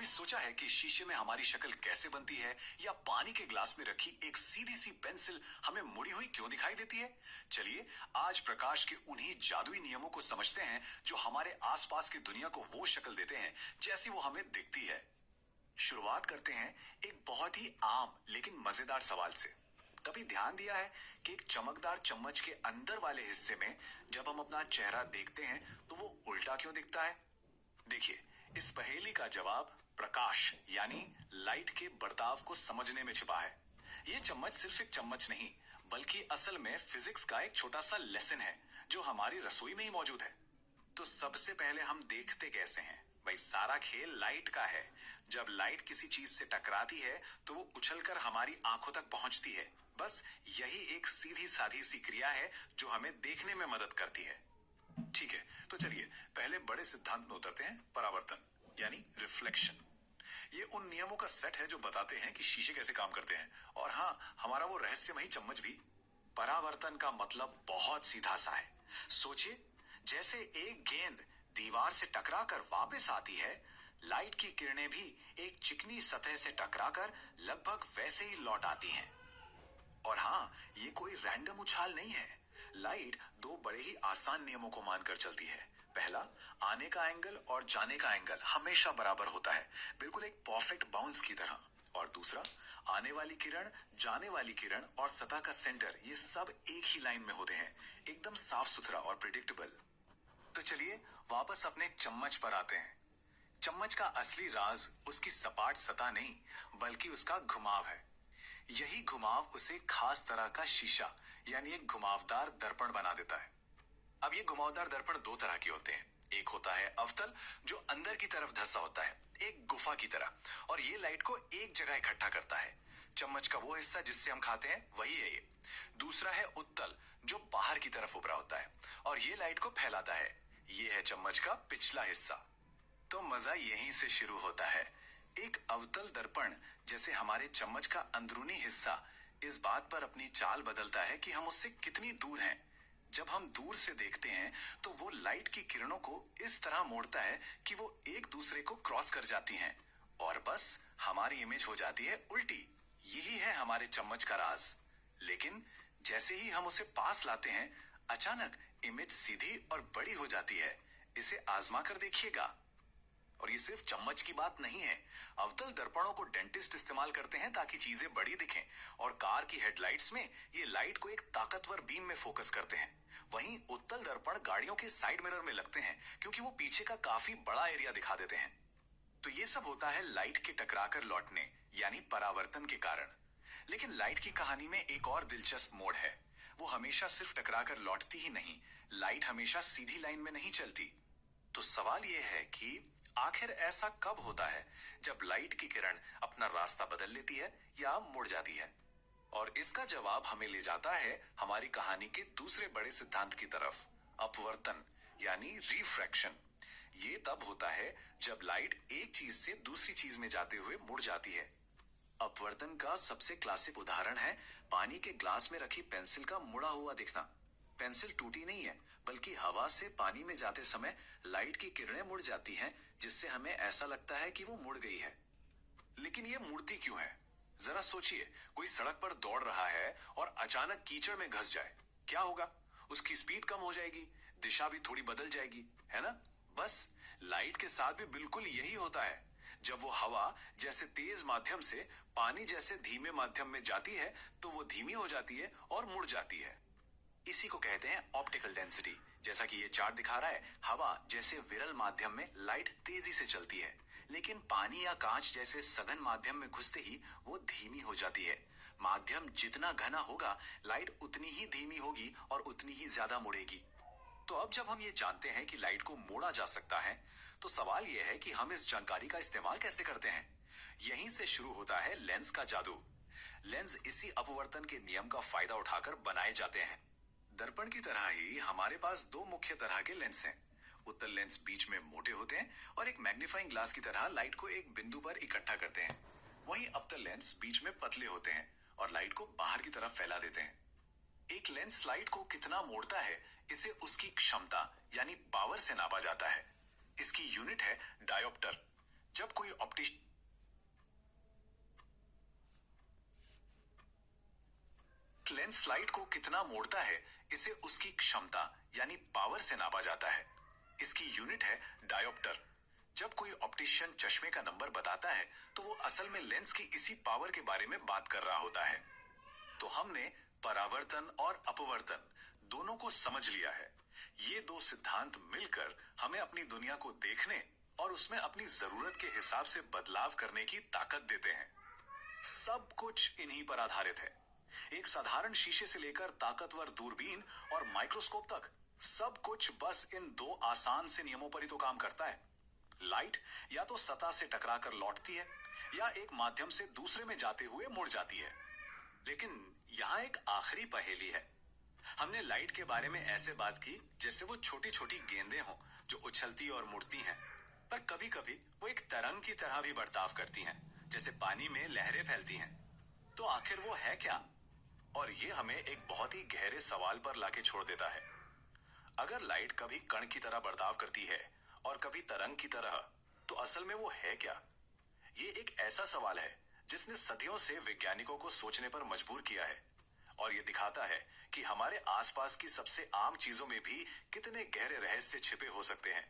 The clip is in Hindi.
सोचा है कि शीशे में हमारी शक्ल कैसे बनती है या पानी के ग्लास में रखी एक सीधी सी पेंसिल हमें मुड़ी हुई क्यों दिखाई देती है? चलिए आज प्रकाश के उन्हीं जादुई नियमों को समझते हैं जो हमारे आसपास की दुनिया को वो शक्ल देते हैं जैसी वो हमें दिखती है। शुरुआत करते हैं एक बहुत ही आम लेकिन मजेदार सवाल से। कभी ध्यान दिया है कि एक चमकदार चम्मच के अंदर वाले हिस्से में जब हम अपना चेहरा देखते हैं तो वो उल्टा क्यों दिखता है? देखिए, इस पहेली का जवाब प्रकाश यानी लाइट के बर्ताव को समझने में छिपा है। ये चम्मच सिर्फ एक चम्मच नहीं, बल्कि असल में फिजिक्स का एक छोटा सा लेसन है जो हमारी रसोई में ही मौजूद है। तो सबसे पहले हम देखते कैसे हैं? भाई सारा खेल लाइट का है। जब लाइट किसी चीज से टकराती है तो वो उछलकर हमारी आंखों तक पहुंचती है। बस यही एक सीधी साधी सी क्रिया है जो हमें देखने में मदद करती है। ठीक है, तो चलिए पहले बड़े सिद्धांत में उतरते हैं, परावर्तन यानी रिफ्लेक्शन। ये उन नियमों का सेट है जो बताते हैं कि शीशे कैसे काम करते हैं, और हाँ, हमारा वो रहस्यमयी चम्मच भी। परावर्तन का मतलब बहुत सीधा सा है। सोचिए, जैसे एक गेंद दीवार से टकराकर वापस आती है, लाइट की किरणें भी एक चिकनी सतह से टकराकर लगभग वैसे ही लौट आती हैं। और हाँ, ये कोई रैंडम उछाल नहीं है। लाइट दो बड़े ही आसान नियमों को मानकर चलती है। पहला, आने का एंगल और जाने का एंगल हमेशा बराबर होता है, बिल्कुल एक परफेक्ट बाउंस की तरह। और दूसरा, आने वाली किरण, जाने वाली किरण और सतह का सेंटर, ये सब एक ही लाइन में होते हैं, एकदम साफ सुथरा और प्रिडिक्टेबल। तो चलिए वापस अपने चम्मच पर आते हैं। चम्मच का असली राज उसकी सपाट सतह नहीं, बल्कि उसका घुमाव है। यही घुमाव उसे खास तरह का शीशा यानी एक घुमावदार दर्पण बना देता है। अब ये घुमावदार दर्पण दो तरह के होते हैं। एक होता है अवतल, जो अंदर की तरफ धंसा होता है, एक गुफा की तरह, और ये लाइट को एक जगह इकट्ठा करता है। चम्मच का वो हिस्सा जिससे हम खाते हैं वही है ये। दूसरा है उत्तल, जो बाहर की तरफ उभरा होता है और ये लाइट को फैलाता है। ये है चम्मच का पिछला हिस्सा। तो मजा यहीं से शुरू होता है। एक अवतल दर्पण जैसे हमारे चम्मच का अंदरूनी हिस्सा इस बात पर अपनी चाल बदलता है कि हम उससे कितनी दूर हैं। जब हम दूर से देखते हैं तो वो लाइट की किरणों को इस तरह मोड़ता है कि वो एक दूसरे को क्रॉस कर जाती हैं और बस हमारी इमेज हो जाती है उल्टी। यही है हमारे चम्मच का राज। लेकिन जैसे ही हम उसे पास लाते हैं, अचानक इमेज सीधी और बड़ी हो जाती है। इसे आजमा कर देखिएगा। और ये सिर्फ चम्मच की बात नहीं है। अवतल दर्पणों को डेंटिस्ट इस्तेमाल करते हैं ताकि चीजें बड़ी दिखें, और कार की हेडलाइट्स में ये लाइट को एक ताकतवर बीम में फोकस करते हैं। वहीं उत्तल दर्पण गाड़ियों के साइड मिरर में लगते हैं क्योंकि वो पीछे का काफी बड़ा एरिया दिखा देते हैं। तो ये सब होता है लाइट के टकराकर लौटने यानी परावर्तन के कारण। लेकिन लाइट की कहानी में एक और दिलचस्प मोड़ है। वो हमेशा सिर्फ टकराकर लौटती ही नहीं, लाइट हमेशा सीधी लाइन में नहीं चलती। तो सवाल यह है कि आखिर ऐसा कब होता है जब लाइट की किरण अपना रास्ता बदल लेती है या मुड़ जाती है? और इसका जवाब हमें ले जाता है हमारी कहानी के दूसरे बड़े सिद्धांत की तरफ, अपवर्तन यानी रिफ्रैक्शन। ये तब होता है जब लाइट एक चीज से दूसरी चीज में जाते हुए मुड़ जाती है। अपवर्तन का सबसे क्लासिक उदाहरण है पानी के ग्लास में रखी पेंसिल का मुड़ा हुआ दिखना। पेंसिल टूटी नहीं है, बल्कि हवा से पानी में जाते समय लाइट की किरणें मुड़ जाती हैं, जिससे हमें ऐसा लगता है कि वो मुड़ गई है। लेकिन ये मुड़ती क्यों है? जरा सोचिए, कोई सड़क पर दौड़ रहा है और अचानक कीचड़ में घस जाए, क्या होगा? उसकी स्पीड कम हो जाएगी, दिशा भी थोड़ी बदल जाएगी, है ना? बस लाइट के साथ भी बिल्कुल यही होता है। जब वो हवा जैसे तेज माध्यम से पानी जैसे धीमे माध्यम में जाती है तो वो धीमी हो जाती है और मुड़ जाती है। इसी को कहते हैं ऑप्टिकल डेंसिटी। जैसा कि ये चार्ट दिखा रहा है, हवा जैसे विरल माध्यम में लाइट तेजी से चलती है, लेकिन पानी या कांच जैसे सघन माध्यम में घुसते ही वो धीमी हो जाती है। माध्यम जितना घना होगा, लाइट उतनी ही धीमी होगी और उतनी ही ज्यादा मुड़ेगी। तो अब जब हम ये जानते हैं कि लाइट को मोड़ा जा सकता है, तो सवाल यह है कि हम इस जानकारी का इस्तेमाल कैसे करते हैं। यहीं से शुरू होता है लेंस का जादू। लेंस इसी अपवर्तन के नियम का फायदा उठाकर बनाए जाते हैं। दर्पण की तरह ही हमारे पास दो मुख्य तरह के लेंस हैं। उत्तल लेंस बीच में मोटे होते हैं और एक मैग्नीफाइंग ग्लास की तरह लाइट को एक बिंदु पर इकट्ठा करते हैं। वहीं अवतल लेंस बीच में पतले होते हैं और लाइट को बाहर की तरफ फैला देते हैं। एक लेंस लाइट को कितना मोड़ता है, इसे उसकी क्षमता यानी पावर से नापा जाता है। इसकी यूनिट है डायोप्टर। जब कोई ऑप्टिशियन लेंस लाइट को कितना मोड़ता है, इसे उसकी क्षमता यानी पावर से नापा जाता है। इसकी यूनिट है डायोप्टर। जब कोई ऑप्टिशियन चश्मे का नंबर बताता है तो वो असल में लेंस की इसी पावर के बारे में बात कर रहा होता है। तो हमने परावर्तन और अपवर्तन दोनों को समझ लिया है। ये दो सिद्धांत मिलकर हमें अपनी दुनिया को देखने और उसमें अपनी जरूरत के हिसाब से बदलाव करने की ताकत देते हैं। सब कुछ इन्हीं पर आधारित है। एक साधारण शीशे से लेकर ताकतवर दूरबीन और माइक्रोस्कोप तक सब कुछ बस इन दो आसान से नियमों पर ही तो काम करता है। लाइट या तो सतह से टकराकर लौटती है या एक माध्यम से दूसरे में जाते हुए मुड़ जाती है। लेकिन यहां एक आखिरी पहेली है। हमने लाइट के बारे में ऐसे बात की जैसे वो छोटी छोटी गेंदें हों जो उछलती और मुड़ती हैं, पर कभी कभी वो एक तरंग की तरह भी बर्ताव करती हैं, जैसे पानी में लहरें फैलती हैं। तो आखिर वो है क्या? और ये हमें एक बहुत ही गहरे सवाल पर लाके छोड़ देता है। अगर लाइट कभी कण की तरह बर्ताव करती है और कभी तरंग की तरह, तो असल में वो है क्या? ये एक ऐसा सवाल है जिसने सदियों से वैज्ञानिकों को सोचने पर मजबूर किया है, और ये दिखाता है कि हमारे आसपास की सबसे आम चीजों में भी कितने गहरे रहस्य छिपे हो सकते हैं।